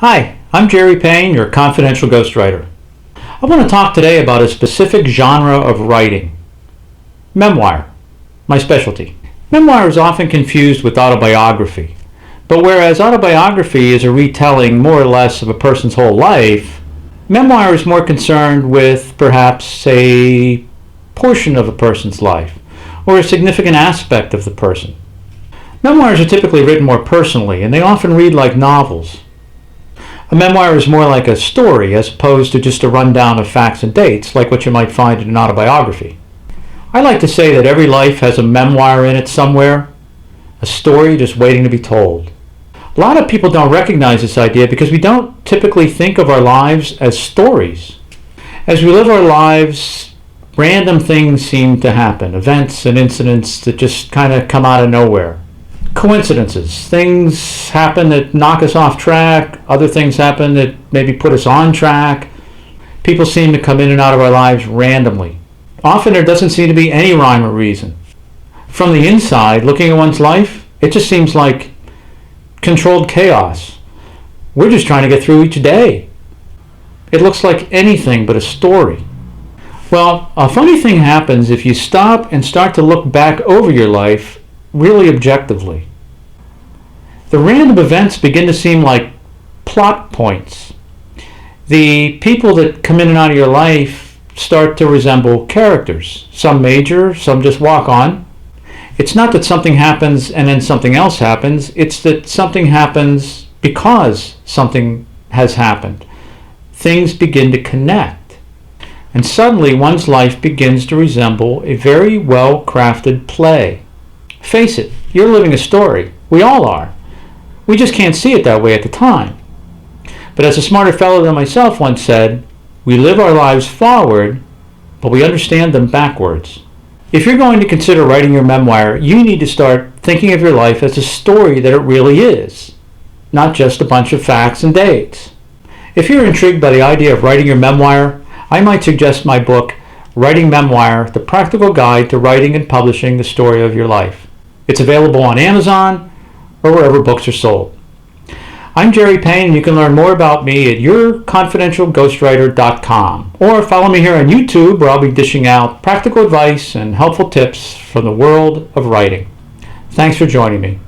Hi, I'm Jerry Payne, your confidential ghostwriter. I want to talk today about a specific genre of writing. Memoir, my specialty. Memoir is often confused with autobiography, but whereas autobiography is a retelling more or less of a person's whole life, memoir is more concerned with perhaps a portion of a person's life or a significant aspect of the person. Memoirs are typically written more personally, and they often read like novels. A memoir is more like a story as opposed to just a rundown of facts and dates, like what you might find in an autobiography. I like to say that every life has a memoir in it somewhere, a story just waiting to be told. A lot of people don't recognize this idea because we don't typically think of our lives as stories. As we live our lives, random things seem to happen, events and incidents that just kind of come out of nowhere. Coincidences. Things happen that knock us off track. Other things happen that maybe put us on track. People seem to come in and out of our lives randomly. Often there doesn't seem to be any rhyme or reason. From the inside, looking at one's life, it just seems like controlled chaos. We're just trying to get through each day. It looks like anything but a story. Well, a funny thing happens if you stop and start to look back over your life really objectively. The random events begin to seem like plot points. The people that come in and out of your life start to resemble characters. Some major, some just walk on. It's not that something happens and then something else happens. It's that something happens because something has happened. Things begin to connect. And suddenly one's life begins to resemble a very well-crafted play. Face it, you're living a story. We all are. We just can't see it that way at the time. But as a smarter fellow than myself once said, we live our lives forward, but we understand them backwards. If you're going to consider writing your memoir, you need to start thinking of your life as a story that it really is, not just a bunch of facts and dates. If you're intrigued by the idea of writing your memoir, I might suggest my book, Writing Memoir, The Practical Guide to Writing and Publishing the Story of Your Life. It's available on Amazon or wherever books are sold. I'm Jerry Payne, and you can learn more about me at yourconfidentialghostwriter.com, or follow me here on YouTube, where I'll be dishing out practical advice and helpful tips from the world of writing. Thanks for joining me.